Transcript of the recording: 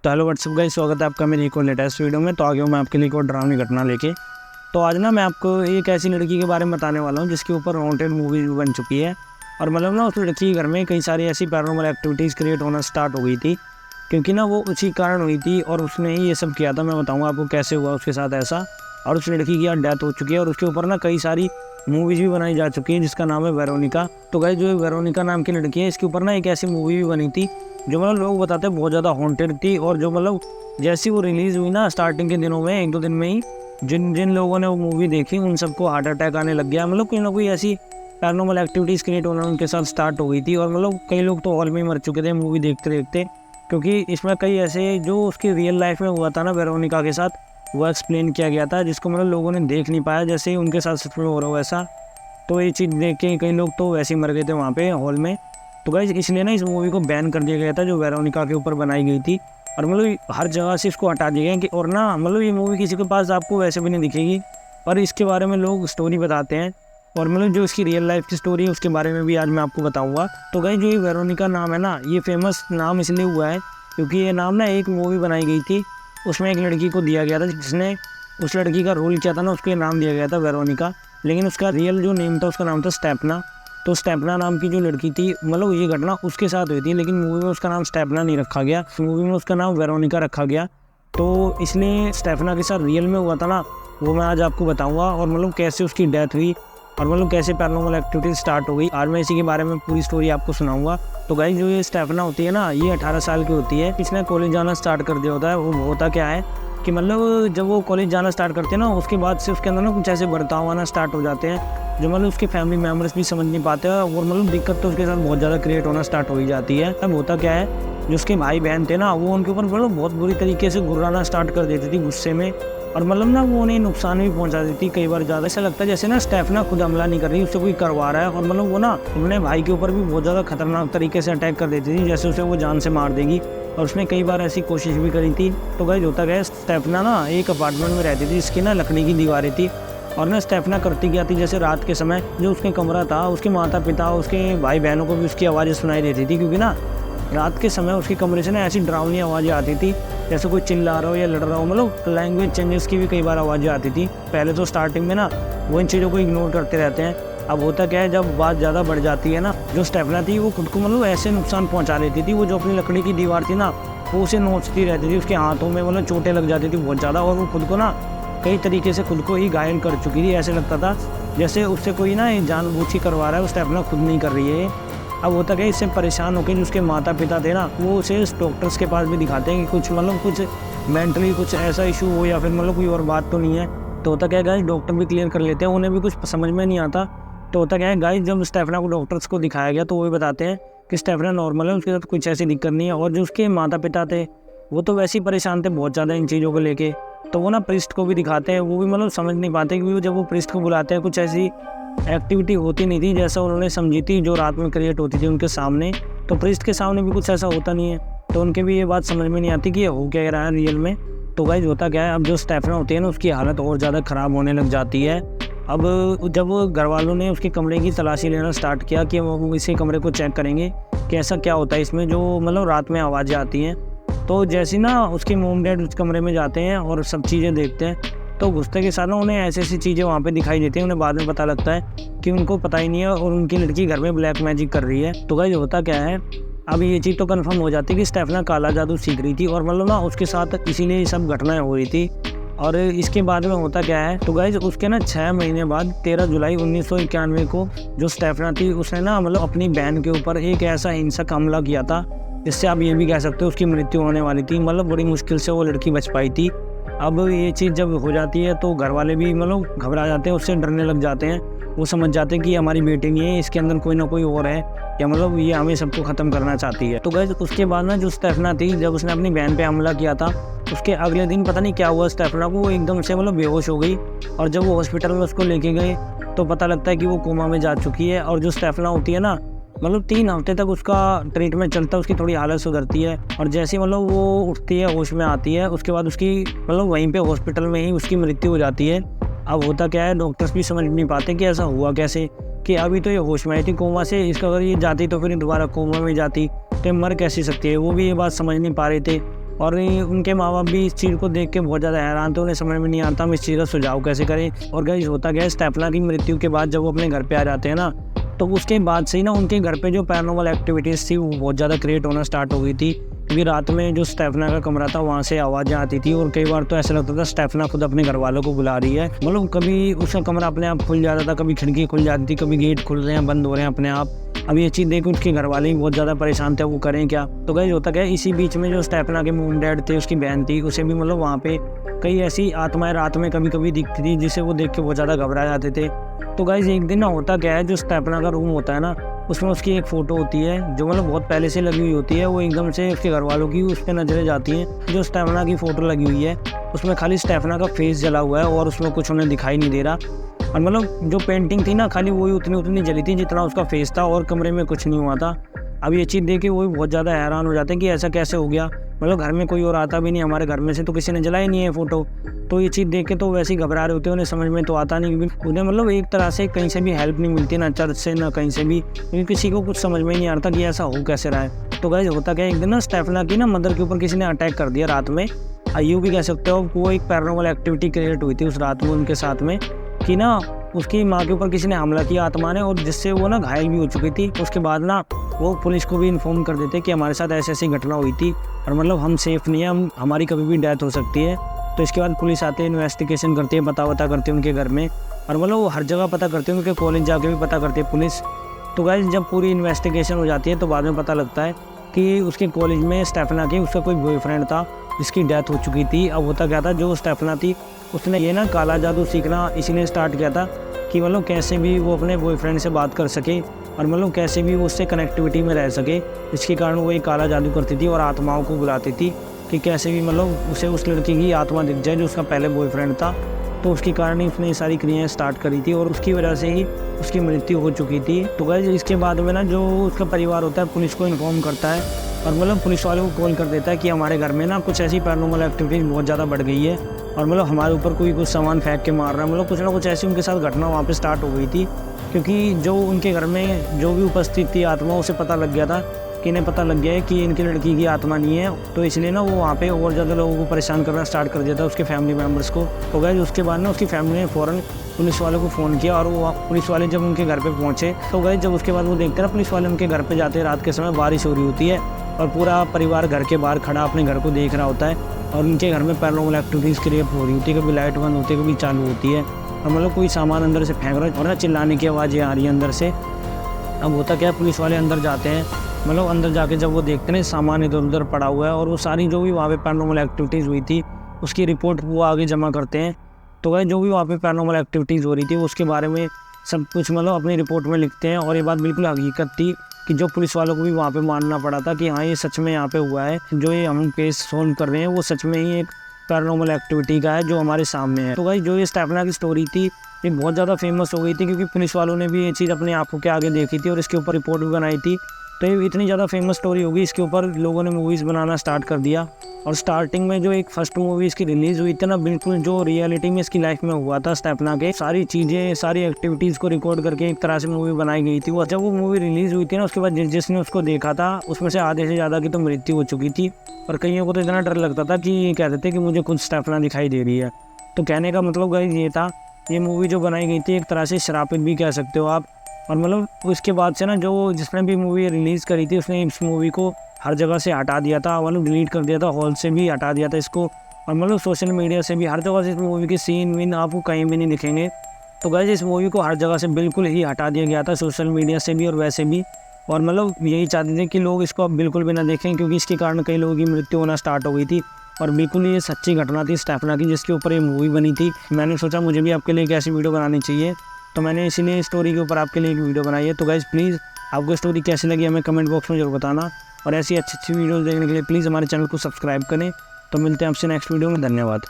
तो hello what's up guys, स्वागत है आपका मेरी एक और लेटेस्ट वीडियो में। तो आगे हूँ मैं आपके लिए एक और डरावनी घटना लेके। तो आज ना मैं आपको एक ऐसी लड़की के बारे में बताने वाला हूँ जिसके ऊपर हॉन्टेड मूवी भी बन चुकी है। और मतलब ना उस लड़की के घर में कई सारी ऐसी पैरानॉर्मल एक्टिविटीज़ क्रिएट होना स्टार्ट हो गई थी, क्योंकि ना वो उसी कारण हुई थी और उसने ही ये सब किया था। मैं बताऊँगा आपको कैसे हुआ उसके साथ ऐसा। और उस लड़की की यार डेथ हो चुकी है और उसके ऊपर ना कई सारी मूवीज़ भी बनाई जा चुकी है जिसका नाम है वेरोनिका। तो गाइस जो वेरोनिका नाम की लड़की है, इसके ऊपर ना एक ऐसी मूवी भी बनी थी जो मतलब लोग बताते हैं बहुत ज़्यादा हॉन्टेड थी। और जो मतलब जैसी वो रिलीज़ हुई ना स्टार्टिंग के दिनों में, 1-2 दिन में ही जिन जिन लोगों ने वो मूवी देखी उन सबको हार्ट अटैक आने लग गया। मतलब कोई ना कोई ऐसी पैरानॉर्मल एक्टिविटीज़ क्रिएट होना उनके साथ स्टार्ट हो गई थी। और मतलब कई लोग तो हॉल में ही मर चुके थे मूवी देखते देखते, क्योंकि इसमें कई ऐसे जो उसकी रियल लाइफ में हुआ था ना वेरोनिका के साथ, वो एक्सप्लेन किया गया था जिसको मतलब लोगों ने देख नहीं पाया, जैसे ही उनके साथ सच में हो रहा हो वैसा। तो ये चीज़ देख के कई लोग तो वैसे ही मर गए थे वहाँ पे हॉल में। तो गाइस इसलिए ना इस मूवी को बैन कर दिया गया था जो वेरोनिका के ऊपर बनाई गई थी। और मतलब हर जगह से इसको हटा दिया गया कि और ना मतलब ये मूवी किसी के पास आपको वैसे भी नहीं दिखेगी, पर इसके बारे में लोग स्टोरी बताते हैं। और मतलब जो इसकी रियल लाइफ की स्टोरी है उसके बारे में भी आज मैं आपको बताऊँगा। तो गाइस जो ये वेरोनिका नाम है ना, ये फेमस नाम इसलिए हुआ है क्योंकि ये नाम ना एक मूवी बनाई गई थी, उसमें एक लड़की को दिया गया था जिसने उस लड़की का रोल किया था ना, उसको ये नाम दिया गया था वेरोनिका। लेकिन उसका रियल जो नेम था उसका नाम था स्टेपना। तो स्टेपना नाम की जो लड़की थी, मतलब ये घटना उसके साथ हुई थी, लेकिन मूवी में उसका नाम स्टेपना नहीं रखा गया, मूवी में उसका नाम वेरोनिका रखा गया। तो इसलिए स्टेपना के साथ रियल में हुआ था ना, वो मैं आज आपको बताऊँगा। और मतलब कैसे उसकी डेथ हुई और मतलब कैसे पैरानॉर्मल एक्टिविटीज स्टार्ट हो गई, आज मैं इसी के बारे में पूरी स्टोरी आपको सुनाऊंगा। तो गाइस जो ये स्टेफना होती है ना, ये 18 साल की होती है। इसने कॉलेज जाना स्टार्ट कर दिया होता है। वो होता क्या है कि मतलब जब वो कॉलेज जाना स्टार्ट करते हैं ना, उसके बाद से उसके अंदर ना कुछ ऐसे बर्ताव आना स्टार्ट हो जाते हैं जो मतलब उसके फैमिली मेम्बर्स भी समझ नहीं पाते हैं। और मतलब दिक्कत तो उसके साथ बहुत ज़्यादा क्रिएट होना स्टार्ट हो ही जाती है। तब होता क्या है, जो उसके भाई बहन थे ना, वो उनके ऊपर मतलब बहुत बुरी तरीके से गुर्राना स्टार्ट कर देती थी गुस्से में। और मतलब ना वो उन्हें नुकसान भी पहुंचा देती कई बार ज़्यादा। ऐसा लगता है जैसे ना स्टेफना खुद हमला नहीं कर रही, उससे कोई करवा रहा है। और मतलब वो ना अपने भाई के ऊपर भी बहुत ज़्यादा खतरनाक तरीके से अटैक कर देती थी, जैसे उसे वो जान से मार देगी। और उसने कई बार ऐसी कोशिश भी करी थी। तो गाइस होता गया, स्टेफना ना एक अपार्टमेंट में रहती थी, इसकी ना लकड़ी की दीवारें थी। और ना स्टेफना करती क्या थी, जैसे रात के समय जो उसके कमरा था, उसके माता पिता उसके भाई बहनों को भी उसकी आवाज़ें सुनाई देती थी, क्योंकि ना रात के समय उसके कमरे से ना ऐसी डरावनी आवाज़ें आती थी जैसे कोई चिल्ला रहा हो या लड़ रहा हो। मतलब लैंग्वेज चेंजेस की भी कई बार आवाज़ें आती थी। पहले तो स्टार्टिंग में ना वो इन चीज़ों को इग्नोर करते रहते हैं। अब होता क्या है, जब बात ज़्यादा बढ़ जाती है ना, जो स्टेफना थी वो खुद को मतलब ऐसे नुकसान पहुँचा लेती थी। वो जो अपनी लकड़ी की दीवार थी ना, वो उसे नोचती रहती थी, उसके हाथों में मतलब चोटें लग जाती थी बहुत ज़्यादा। और वो खुद को ना कई तरीके से खुद को ही घायल कर चुकी थी। ऐसे लगता था जैसे उससे कोई ना जानबूझ के करवा रहा है, वो स्टेफना खुद नहीं कर रही है। अब होता क्या, इससे परेशान होकर जो उसके माता पिता थे ना, वो उसे डॉक्टर्स के पास भी दिखाते हैं कि कुछ मतलब कुछ मेंटली कुछ ऐसा इशू हो या फिर मतलब कोई और बात तो नहीं है। तो होता क्या है गाइस, डॉक्टर भी क्लियर कर लेते हैं, उन्हें भी कुछ समझ में नहीं आता। तो होता क्या है गाइस, जब स्टेफना को डॉक्टर्स को दिखाया गया तो वो भी बताते हैं कि स्टेफना नॉर्मल है, उसके साथ कुछ ऐसी दिक्कत नहीं है। और जो उसके माता पिता थे वो तो वैसे ही परेशान थे बहुत ज़्यादा इन चीज़ों को लेके। तो वो ना प्रिस्ट को भी दिखाते हैं, वो भी मतलब समझ नहीं पाते, क्योंकि जब वो प्रिस्ट को बुलाते हैं कुछ ऐसी एक्टिविटी होती नहीं थी जैसा उन्होंने समझी थी, जो रात में क्रिएट होती थी उनके सामने। तो प्रिस्ट के सामने भी कुछ ऐसा होता नहीं है, तो उनके भी ये बात समझ में नहीं आती कि ये हो क्या रहा है रियल में। तो गाइस होता क्या है, अब जो स्टेफना होती है ना, उसकी हालत और ज़्यादा ख़राब होने लग जाती है। अब जब घर वालों ने उसके कमरे की तलाशी लेना स्टार्ट किया कि वो इसी कमरे को चेक करेंगे कि ऐसा क्या होता है इसमें जो मतलब रात में आवाज़ें आती हैं। तो जैसे ना उसके मोम डैड उस कमरे में जाते हैं और सब चीज़ें देखते हैं, तो घुसते के साथ ना उन्हें ऐसी ऐसी चीज़ें वहाँ पे दिखाई देती हैं। उन्हें बाद में पता लगता है कि उनको पता ही नहीं है और उनकी लड़की घर में ब्लैक मैजिक कर रही है। तो गाइस होता क्या है, अब ये चीज़ तो कंफर्म हो जाती है कि स्टेफना काला जादू सीख रही थी और मतलब ना उसके साथ इसीलिए ये सब घटनाएं हो रही थी। और इसके बाद में होता क्या है, तो गाइस उसके ना 6 महीने बाद 13 जुलाई 1991 को जो स्टेफना थी उसने ना मतलब अपनी बहन के ऊपर एक ऐसा हिंसक हमला किया था जिससे आप ये भी कह सकते हो उसकी मृत्यु होने वाली थी। मतलब बड़ी मुश्किल से वो लड़की बच पाई थी। अब ये चीज़ जब हो जाती है तो घर वाले भी मतलब घबरा जाते हैं, उससे डरने लग जाते हैं। वो समझ जाते हैं कि हमारी बेटी नहीं है, इसके अंदर कोई ना कोई और है, या मतलब ये हमें सबको ख़त्म करना चाहती है। तो गाइस उसके बाद ना जो स्टेफना थी, जब उसने अपनी बहन पे हमला किया था, उसके अगले दिन पता नहीं क्या हुआ स्टेफना को, वो एकदम से मतलब बेहोश हो गई। और जब वो हॉस्पिटल में उसको लेके गए तो पता लगता है कि वो कोमा में जा चुकी है। और जो स्टेफना होती है ना, मतलब 3 हफ्ते तक उसका ट्रीटमेंट चलता है, उसकी थोड़ी हालत सुधरती है। और जैसे मतलब वो उठती है, होश में आती है, उसके बाद उसकी मतलब वहीं पे हॉस्पिटल में ही उसकी मृत्यु हो जाती है। अब होता क्या है, डॉक्टर्स भी समझ नहीं पाते कि ऐसा हुआ कैसे, कि अभी तो ये होश में आई थी कोमा से, इसका अगर ये जाती तो फिर दोबारा कोमा में जाती, तो मर कैसे सकती है, वो भी ये बात समझ नहीं पा रहे थे। और उनके माँ बाप भी इस चीज़ को देख के बहुत ज़्यादा हैरान थे, उन्हें समझ में नहीं आता हम इस चीज़ का सुझाव कैसे करें। और गाइस होता क्या है, स्टेफना की मृत्यु के बाद जब वो अपने घर पे आ जाते हैं ना, तो उसके बाद से ही ना उनके घर पे जो पैरानॉर्मल एक्टिविटीज़ थी वो बहुत ज़्यादा क्रिएट होना स्टार्ट हो गई थी। क्योंकि रात में जो स्टेफना का कमरा था वहाँ से आवाज़ें आती थी और कई बार तो ऐसा लगता था स्टेफना खुद अपने घर वालों को बुला रही है। मतलब कभी उसका कमरा अपने आप खुल जाता था, कभी खिड़की खुल जाती थी, कभी गेट खुल रहे हैं बंद हो रहे हैं अपने आप। अब ये चीज़ देख उसके घर वाले भी बहुत ज़्यादा परेशान थे, वो करें क्या। तो गाइस होता क्या है, इसी बीच में जो स्टेफना के मॉम डैड थे, उसकी बहन थी, उसे भी मतलब वहाँ पे कई ऐसी आत्माएं रात में कभी कभी दिखती थी जिसे वो देख के बहुत ज़्यादा घबरा जाते थे। तो गाइस एक दिन ना होता क्या है, जो स्टेफना का रूम होता है ना, उसमें उसकी एक फ़ोटो होती है जो मतलब बहुत पहले से लगी हुई होती है। वो एकदम से उसके घर वालों की उस पर नज़रें जाती हैं। जो स्टेफना की फ़ोटो लगी हुई है उसमें खाली स्टेफना का फेस जला हुआ है और उसमें कुछ उन्हें दिखाई नहीं दे रहा। और मतलब जो पेंटिंग थी ना, खाली वही उतनी जली थी जितना उसका फेस था, और कमरे में कुछ नहीं हुआ था। अब ये चीज़ देख के वो भी बहुत ज़्यादा हैरान हो जाते हैं कि ऐसा कैसे हो गया। मतलब घर में कोई और आता भी नहीं, हमारे घर में से तो किसी ने जलाई नहीं है फ़ोटो। तो ये चीज़ देख के तो वैसे ही घबरा रहे होते हैं, उन्हें समझ में तो आता नहीं, क्योंकि उन्हें मतलब एक तरह से कहीं से भी हेल्प नहीं मिलती, ना चर्च से ना कहीं से भी, क्योंकि किसी को कुछ समझ में नहीं आता कि ऐसा हो कैसे रहा है। तो गाइस होता क्या है, एक दिन ना स्टेफना की ना मदर के ऊपर किसी ने अटैक कर दिया रात में। यूँ भी कह सकते हो, वो एक पैरानॉर्मल एक्टिविटी क्रिएट हुई थी उस रात में उनके साथ में, कि ना उसकी माँ के ऊपर किसी ने हमला किया आत्मा ने, और जिससे वो ना घायल भी हो चुकी थी। उसके बाद ना वो पुलिस को भी इन्फॉर्म कर देते कि हमारे साथ ऐसी ऐसी घटना हुई थी और मतलब हम सेफ़ नहीं है, हमारी कभी भी डेथ हो सकती है। तो इसके बाद पुलिस आते हैं, इन्वेस्टिगेशन करती है, पता करते हैं उनके घर में, और मतलब वो हर जगह पता करते हैं, उनके कॉलेज जाके भी पता करते हैं पुलिस। तो गाइस जब पूरी इन्वेस्टिगेशन हो जाती है तो बाद में पता लगता है कि उसके कॉलेज में स्टेफना के उसका कोई बॉयफ्रेंड था जिसकी डेथ हो चुकी थी। अब होता क्या था, जो स्टेफना थी उसने ये ना काला जादू सीखना इसीलिए स्टार्ट किया था कि मतलब कैसे भी वो अपने बॉयफ्रेंड से बात कर सके और मतलब कैसे भी वो उससे कनेक्टिविटी में रह सके। इसके कारण वो एक काला जादू करती थी और आत्माओं को बुलाती थी कि कैसे भी मतलब उसे उस लड़की की आत्मा दिख जाए जो उसका पहले बॉयफ्रेंड था। तो उसके कारण ही उसने ये सारी क्रियाएं स्टार्ट करी थी और उसकी वजह से ही उसकी मृत्यु हो चुकी थी। तो गाइस इसके बाद में ना जो उसका परिवार होता है पुलिस को इन्फॉर्म करता है और मतलब पुलिस वाले को कॉल कर देता है कि हमारे घर में ना कुछ ऐसी पैरानॉर्मल एक्टिविटीज़ बहुत ज़्यादा बढ़ गई है और मतलब हमारे ऊपर कोई कुछ सामान फेंक के मार रहा है। मतलब कुछ ना कुछ ऐसी उनके साथ घटना वहाँ पे स्टार्ट हो गई थी, क्योंकि जो उनके घर में जो भी उपस्थित थी आत्मा, उसे पता लग गया था कि इन्हें पता लग गया है कि इनकी लड़की की आत्मा नहीं है। तो इसलिए ना वो वहाँ पे और ज़्यादा लोगों को परेशान करना स्टार्ट कर दिया था, उसके फैमिली मेम्बर्स को। तो गाइस उसके बाद ना उसकी फैमिली ने फ़ौरन पुलिस वालों को फ़ोन किया और वो पुलिस वाले जब उनके घर पे पहुँचे तो गाइस जब उसके बाद वो देखते ना पुलिस वाले उनके घर पे जाते हैं, रात के समय बारिश हो रही होती है और पूरा परिवार घर के बाहर खड़ा अपने घर को देख रहा होता है और उनके घर में पैरानॉर्मल एक्टिविटीज़ क्रिएट हो रही होती है, कभी लाइट बंद होती है, कभी चालू होती है और मतलब कोई सामान अंदर से फेंक रहा है और ना चिल्लाने की आवाज़ें आ रही है अंदर से। अब होता क्या है, पुलिस वाले अंदर जाते हैं, मतलब अंदर जाके जब वो देखते हैं सामान इधर उधर पड़ा हुआ है और वो सारी जो भी वहाँ पे पैरानॉर्मल एक्टिविटीज़ हुई थी उसकी रिपोर्ट वो आगे जमा करते हैं। तो भाई जो भी वहाँ पे पैरानॉर्मल एक्टिविटीज़ हो रही थी उसके बारे में सब कुछ मतलब अपनी रिपोर्ट में लिखते हैं और ये बात बिल्कुल हकीकत थी कि जो पुलिस वालों को भी वहाँ पे मानना पड़ा था कि हाँ ये सच में यहाँ पे हुआ है, जो ये हम केस सोल्व कर रहे हैं वो सच में ही एक पैरानॉर्मल एक्टिविटी का है जो हमारे सामने है। तो भाई जो ये स्टेफना की स्टोरी थी ये बहुत ज़्यादा फेमस हो गई थी क्योंकि पुलिस वालों ने भी ये चीज़ अपने आंखों के आगे देखी थी और इसके ऊपर रिपोर्ट भी बनाई थी। तो ये इतनी ज़्यादा फेमस स्टोरी होगी, इसके ऊपर लोगों ने मूवीज़ बनाना स्टार्ट कर दिया। और स्टार्टिंग में जो एक फर्स्ट मूवी इसकी रिलीज़ हुई थी ना, बिल्कुल जो रियलिटी में इसकी लाइफ में हुआ था स्टेफना के सारी चीज़ें सारी एक्टिविटीज़ को रिकॉर्ड करके एक तरह से मूवी बनाई गई थी। वो जब वो मूवी रिलीज़ हुई थी ना उसके बाद जिसने उसको देखा था उसमें से आधे से ज़्यादा की तो मृत्यु हो चुकी थी और कईयों को तो इतना डर लगता था कि कहते थे कि मुझे खुद स्टेफना दिखाई दे रही है। तो कहने का मतलब गाइस ये था, ये मूवी जो बनाई गई थी एक तरह से श्रापित भी कह सकते हो आप। और मतलब उसके बाद से ना जो जिसने भी मूवी रिलीज़ करी थी उसने इस मूवी को हर जगह से हटा दिया था, मतलब डिलीट कर दिया था, हॉल से भी हटा दिया था इसको और मतलब सोशल मीडिया से भी हर जगह से इस मूवी के सीन विन आपको कहीं भी नहीं दिखेंगे। तो गाइस इस मूवी को हर जगह से बिल्कुल ही हटा दिया गया था, सोशल मीडिया से भी और वैसे भी। और मतलब यही चाहते थे कि लोग इसको अब बिल्कुल भी ना देखें क्योंकि इसके कारण कई लोगों की मृत्यु होना स्टार्ट हो गई थी और बिल्कुल ये सच्ची घटना थी स्टेफना की जिसके ऊपर ये मूवी बनी थी। मैंने सोचा मुझे भी आपके लिए एक ऐसी वीडियो बनानी चाहिए तो मैंने इसीलिए स्टोरी के ऊपर आपके लिए एक वीडियो बनाई है। तो गाइस प्लीज़ आपको स्टोरी कैसी लगी हमें कमेंट बॉक्स में जरूर बताना और ऐसी अच्छी वीडियोज़ देखने के लिए प्लीज़ हमारे चैनल को सब्सक्राइब करें। तो मिलते हैं आपसे नेक्स्ट वीडियो में, धन्यवाद।